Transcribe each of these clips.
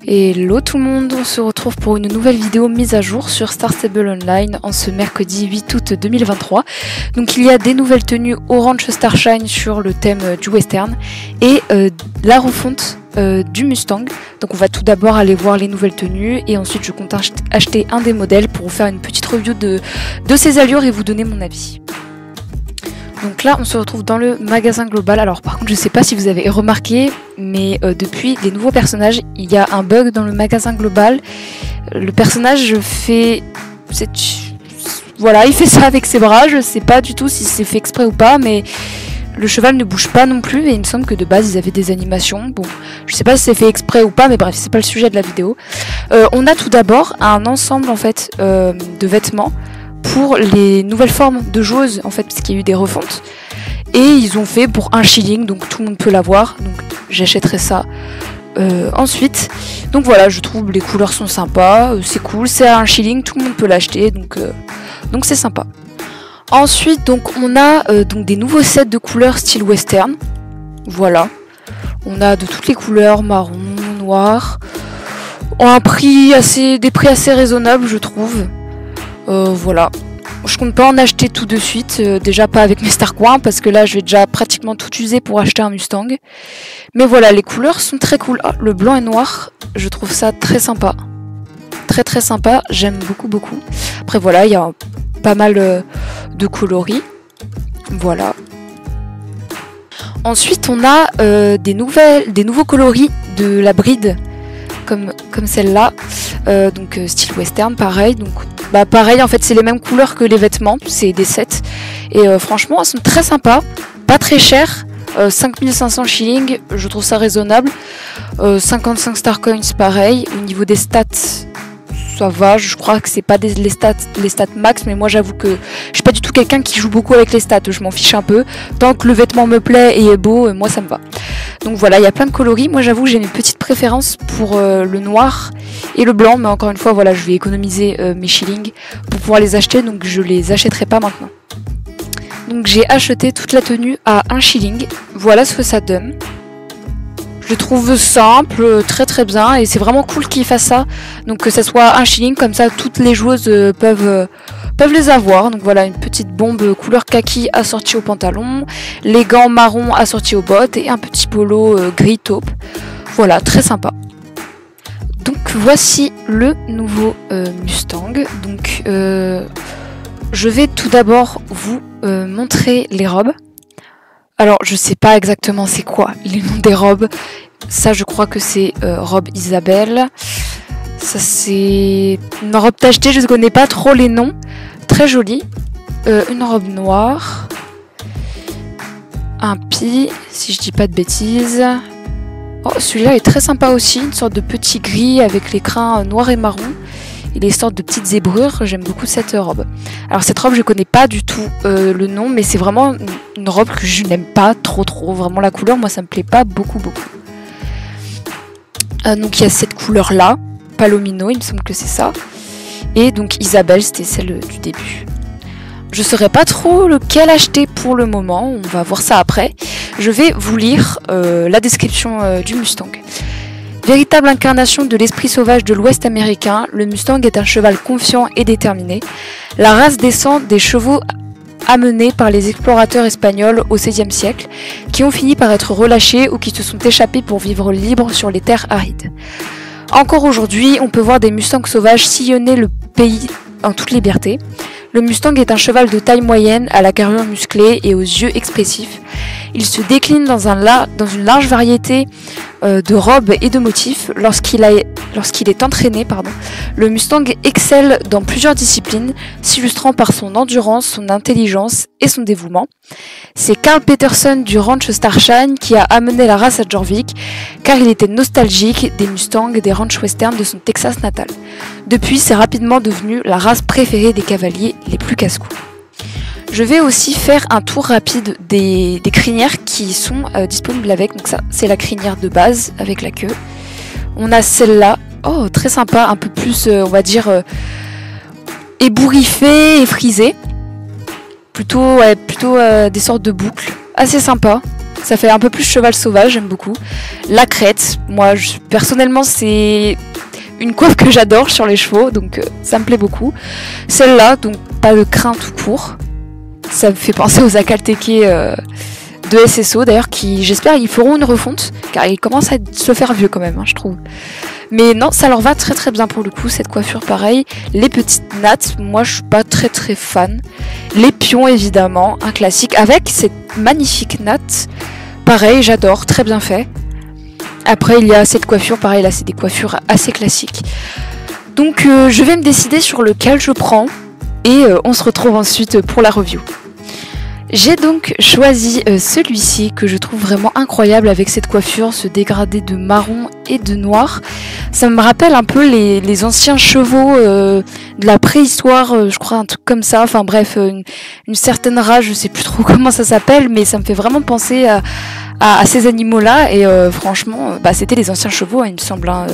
Hello tout le monde, on se retrouve pour une nouvelle vidéo mise à jour sur Star Stable Online en ce mercredi 8 août 2023. Donc il y a des nouvelles tenues Orange Starshine sur le thème du western et la refonte du Mustang. Donc on va tout d'abord aller voir les nouvelles tenues et ensuite je compte acheter un des modèles pour vous faire une petite review de ses allures et vous donner mon avis. Donc là on se retrouve dans le magasin global. Alors par contre je sais pas si vous avez remarqué, mais depuis les nouveaux personnages il y a un bug dans le magasin global. Le personnage fait voilà, il fait ça avec ses bras. Je sais pas du tout si c'est fait exprès ou pas, mais le cheval ne bouge pas non plus et il me semble que de base ils avaient des animations. Bon, je sais pas si c'est fait exprès ou pas, mais bref, c'est pas le sujet de la vidéo. On a tout d'abord un ensemble en fait de vêtements pour les nouvelles formes de joueuses en fait, parce qu'il y a eu des refontes et ils ont fait pour 1 shilling, donc tout le monde peut l'avoir, donc j'achèterai ça ensuite. Donc voilà, je trouve les couleurs sont sympas, c'est cool, c'est à 1 shilling, tout le monde peut l'acheter, donc c'est sympa. Ensuite donc on a donc des nouveaux sets de couleurs style western. Voilà, on a de toutes les couleurs, marron, noir, des prix assez raisonnables je trouve. Voilà, je compte pas en acheter tout de suite, déjà pas avec mes Starcoins parce que là je vais déjà pratiquement tout user pour acheter un Mustang. Mais voilà, les couleurs sont très cool. Ah, le blanc et noir, je trouve ça très sympa. Très sympa, j'aime beaucoup. Après voilà, il y a pas mal de coloris. Voilà. Ensuite on a des nouveaux coloris de la bride. Comme celle-là, donc style western, pareil. Donc pareil, en fait c'est les mêmes couleurs que les vêtements, c'est des sets. Et franchement elles sont très sympas, pas très chères, 5500 shillings, je trouve ça raisonnable. 55 star coins pareil, au niveau des stats ça va, je crois que c'est pas les stats max, mais moi j'avoue que je suis pas du tout quelqu'un qui joue beaucoup avec les stats, je m'en fiche un peu. Tant que le vêtement me plaît et est beau, moi ça me va. Donc voilà, il y a plein de coloris. Moi j'avoue j'ai une petite préférence pour le noir et le blanc, mais encore une fois voilà, je vais économiser mes shillings pour pouvoir les acheter, donc je les achèterai pas maintenant. Donc j'ai acheté toute la tenue à 1 shilling, voilà ce que ça donne. Je le trouve simple, très bien, et c'est vraiment cool qu'ils fassent ça. Donc que ça soit 1 shilling, comme ça toutes les joueuses peuvent les avoir. Donc voilà, une petite bombe couleur kaki assortie au pantalon, les gants marron assortis aux bottes et un petit polo gris taupe. Voilà, très sympa. Donc voici le nouveau Mustang. Donc je vais tout d'abord vous montrer les robes. Alors je sais pas exactement c'est quoi les noms des robes. Ça je crois que c'est robe Isabelle. Ça c'est une robe tachetée, je ne connais pas trop les noms. Très jolie. Une robe noire. Un pis, si je dis pas de bêtises. Oh, celui-là est très sympa aussi, une sorte de petit gris avec les crins noirs et marron. Et les sortes de petites zébrures, j'aime beaucoup cette robe. Alors cette robe je connais pas du tout le nom, mais c'est vraiment une robe que je n'aime pas trop. Vraiment la couleur, moi ça me plaît pas beaucoup. Donc il y a cette couleur là, Palomino, il me semble que c'est ça. Et donc Isabelle, c'était celle du début. Je saurais pas trop lequel acheter pour le moment, on va voir ça après. Je vais vous lire la description du Mustang. Véritable incarnation de l'esprit sauvage de l'Ouest américain, le Mustang est un cheval confiant et déterminé. La race descend des chevaux amenés par les explorateurs espagnols au XVIe siècle, qui ont fini par être relâchés ou qui se sont échappés pour vivre libres sur les terres arides. Encore aujourd'hui, on peut voir des Mustangs sauvages sillonner le pays en toute liberté. Le Mustang est un cheval de taille moyenne, à la carrure musclée et aux yeux expressifs. Il se décline dans une large variété de robes et de motifs. Lorsqu'il est entraîné, le Mustang excelle dans plusieurs disciplines, s'illustrant par son endurance, son intelligence et son dévouement. C'est Carl Peterson du Ranch Starshine qui a amené la race à Jorvik, car il était nostalgique des Mustangs et des ranchs western de son Texas natal. Depuis, c'est rapidement devenu la race préférée des cavaliers les plus casse-cou. Je vais aussi faire un tour rapide des crinières qui sont disponibles avec. Donc ça, c'est la crinière de base avec la queue. On a celle-là, oh très sympa, un peu plus, on va dire, ébouriffée et frisée. Plutôt des sortes de boucles, assez sympa. Ça fait un peu plus cheval sauvage, j'aime beaucoup. La crête, moi personnellement c'est une coiffe que j'adore sur les chevaux, donc ça me plaît beaucoup. Celle-là, donc pas de crin tout court. Ça me fait penser aux Akalteke de SSO d'ailleurs, qui j'espère ils feront une refonte, car ils commencent à se faire vieux quand même, hein, je trouve. Mais non, ça leur va très très bien pour le coup, cette coiffure pareil. Les petites nattes, moi je suis pas très très fan. Les pions évidemment, un classique, avec cette magnifique natte. Pareil, j'adore, très bien fait. Après il y a cette coiffure, pareil là c'est des coiffures assez classiques. Donc je vais me décider sur lequel je prends, et on se retrouve ensuite pour la review. J'ai donc choisi celui-ci que je trouve vraiment incroyable avec cette coiffure, ce dégradé de marron et de noir. Ça me rappelle un peu les anciens chevaux de la préhistoire, je crois un truc comme ça. Enfin bref, une certaine race, je sais plus trop comment ça s'appelle, mais ça me fait vraiment penser à ces animaux-là. Et franchement, c'était les anciens chevaux, hein, il me semble, hein,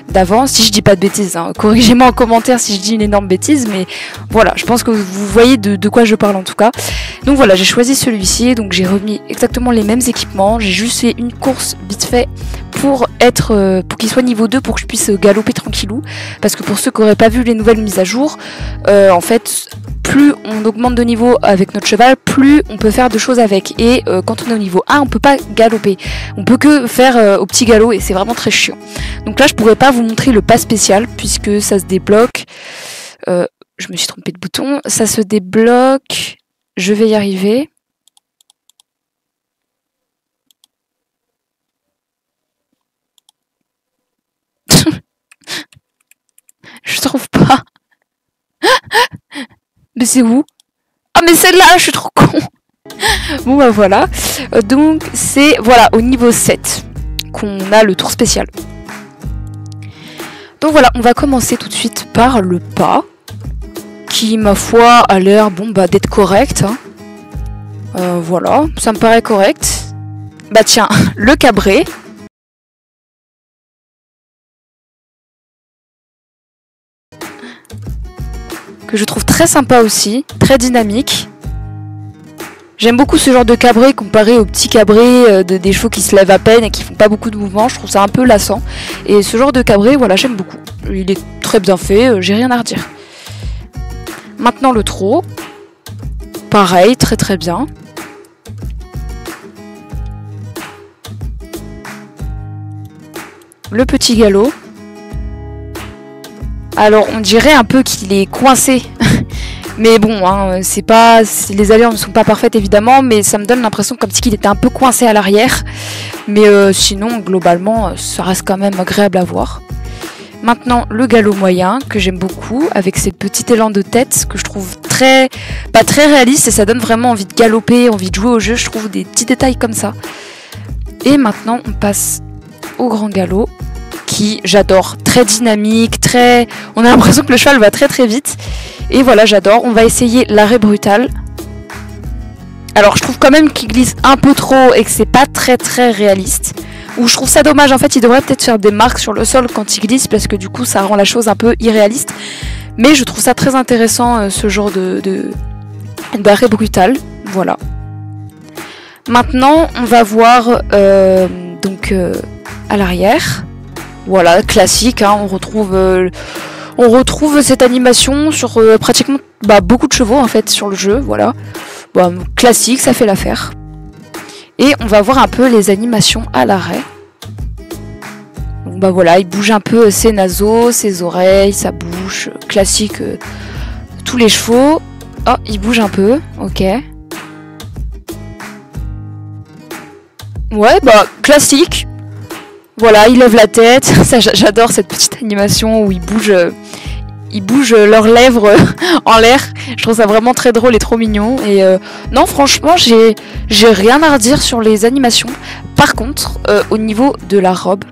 d'avant. Si je dis pas de bêtises, hein, corrigez-moi en commentaire si je dis une énorme bêtise, mais voilà, je pense que vous voyez de quoi je parle en tout cas. Donc voilà, j'ai choisi celui-ci, donc j'ai remis exactement les mêmes équipements, j'ai juste fait une course vite fait pour qu'il soit niveau 2 pour que je puisse galoper tranquillou, parce que pour ceux qui n'auraient pas vu les nouvelles mises à jour, en fait plus on augmente de niveau avec notre cheval, plus on peut faire de choses avec, et quand on est au niveau 1 on peut pas galoper, on peut que faire au petit galop, et c'est vraiment très chiant. Donc là je pourrais pas vous montrer le pas spécial puisque ça se débloque, je me suis trompée de bouton, ça se débloque. Je vais y arriver. Je trouve pas. Mais c'est où? Ah mais celle-là, je suis trop con. Bon bah voilà. Donc c'est voilà au niveau 7 qu'on a le tour spécial. Donc voilà, on va commencer tout de suite par le pas. Qui, ma foi, a l'air d'être correct. Hein. Voilà, ça me paraît correct. Bah tiens, le cabré. Que je trouve très sympa aussi, très dynamique. J'aime beaucoup ce genre de cabré comparé aux petits cabrés des chevaux qui se lèvent à peine et qui font pas beaucoup de mouvements. Je trouve ça un peu lassant. Et ce genre de cabré, voilà, j'aime beaucoup. Il est très bien fait, j'ai rien à redire. Maintenant le trot, pareil, très très bien. Le petit galop. Alors on dirait un peu qu'il est coincé, mais bon, hein, les allures ne sont pas parfaites évidemment, mais ça me donne l'impression comme si il était un peu coincé à l'arrière. Mais sinon, globalement, ça reste quand même agréable à voir. Maintenant, le galop moyen, que j'aime beaucoup, avec ces petits élans de tête que je trouve très réaliste, et ça donne vraiment envie de galoper, envie de jouer au jeu, je trouve des petits détails comme ça. Et maintenant, on passe au grand galop, qui, j'adore, très dynamique, on a l'impression que le cheval va très très vite. Et voilà, j'adore. On va essayer l'arrêt brutal. Alors, je trouve quand même qu'il glisse un peu trop et que c'est pas très très réaliste. Ou je trouve ça dommage, en fait il devrait peut-être faire des marques sur le sol quand il glisse, parce que du coup ça rend la chose un peu irréaliste. Mais je trouve ça très intéressant, ce genre d'arrêt brutal. Voilà. Maintenant on va voir à l'arrière. Voilà, classique, hein, on retrouve cette animation sur pratiquement beaucoup de chevaux en fait sur le jeu. Voilà. Bon, classique, ça fait l'affaire. Et on va voir un peu les animations à l'arrêt. Donc voilà, il bouge un peu ses naseaux, ses oreilles, sa bouche, classique, tous les chevaux. Oh, il bouge un peu, ok. Ouais, classique. Voilà, il lève la tête. Ça, j'adore cette petite animation où il bouge leurs lèvres en l'air. Je trouve ça vraiment très drôle et trop mignon. Et non, franchement, j'ai rien à redire sur les animations. Par contre, au niveau de la robe,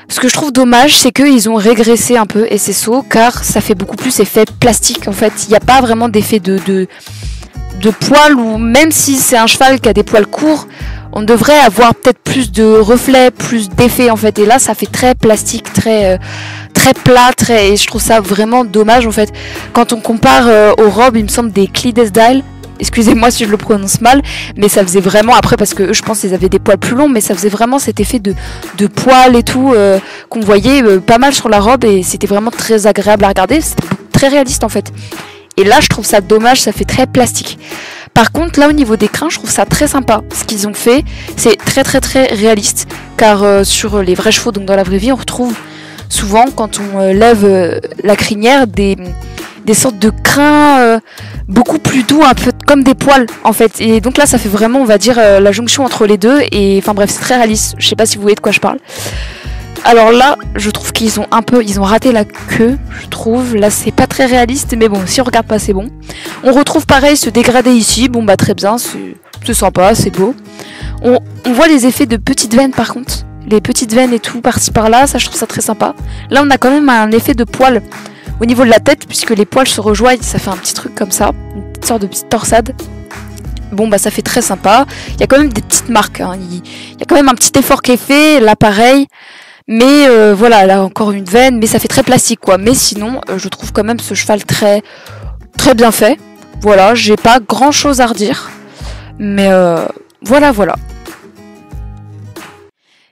ce que je trouve dommage, c'est qu'ils ont régressé un peu SSO, car ça fait beaucoup plus effet plastique. En fait, il n'y a pas vraiment d'effet de poils, ou même si c'est un cheval qui a des poils courts, on devrait avoir peut-être plus de reflets, plus d'effets en fait. Et là, ça fait très plastique, très plat, et je trouve ça vraiment dommage en fait. Quand on compare aux robes, il me semble des Clydesdale, excusez-moi si je le prononce mal, mais ça faisait vraiment, après parce que eux, je pense qu'ils avaient des poils plus longs, mais ça faisait vraiment cet effet de poils et tout qu'on voyait pas mal sur la robe, et c'était vraiment très agréable à regarder, c'était très réaliste en fait. Et là je trouve ça dommage, ça fait très plastique. Par contre là au niveau des crins je trouve ça très sympa. Ce qu'ils ont fait c'est très réaliste, car sur les vrais chevaux, donc dans la vraie vie, on retrouve souvent quand on lève la crinière des sortes de crins beaucoup plus doux, un peu comme des poils en fait. Et donc là ça fait vraiment, on va dire, la jonction entre les deux, et enfin bref c'est très réaliste. Je sais pas si vous voyez de quoi je parle. Alors là, je trouve qu'ils ont ils ont raté la queue, je trouve. Là, c'est pas très réaliste, mais bon, si on regarde pas, c'est bon. On retrouve pareil ce dégradé ici. Bon, bah très bien, c'est sympa, c'est beau. On voit les effets de petites veines par contre. Les petites veines et tout, par-ci par-là, ça je trouve ça très sympa. Là, on a quand même un effet de poil au niveau de la tête, puisque les poils se rejoignent, ça fait un petit truc comme ça, une petite sorte de petite torsade. Bon bah ça fait très sympa. Il y a quand même des petites marques, hein. Il y a quand même un petit effort qui est fait, là pareil. Mais voilà, là encore une veine, mais ça fait très plastique quoi. Mais sinon, je trouve quand même ce cheval très bien fait. Voilà, j'ai pas grand chose à redire. Mais voilà.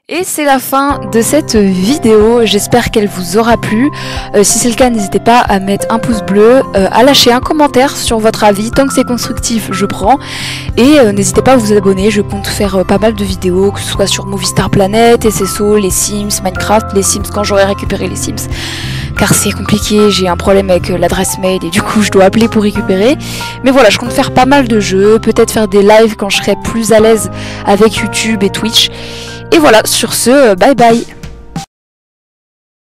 Et c'est la fin de cette vidéo, j'espère qu'elle vous aura plu. Si c'est le cas, n'hésitez pas à mettre un pouce bleu, à lâcher un commentaire sur votre avis, tant que c'est constructif, je prends. Et n'hésitez pas à vous abonner, je compte faire pas mal de vidéos, que ce soit sur Movistar Planet, SSO, les Sims, Minecraft, les Sims quand j'aurai récupéré les Sims. Car c'est compliqué, j'ai un problème avec l'adresse mail et du coup je dois appeler pour récupérer. Mais voilà, je compte faire pas mal de jeux, peut-être faire des lives quand je serai plus à l'aise avec YouTube et Twitch. Et voilà, sur ce, bye bye.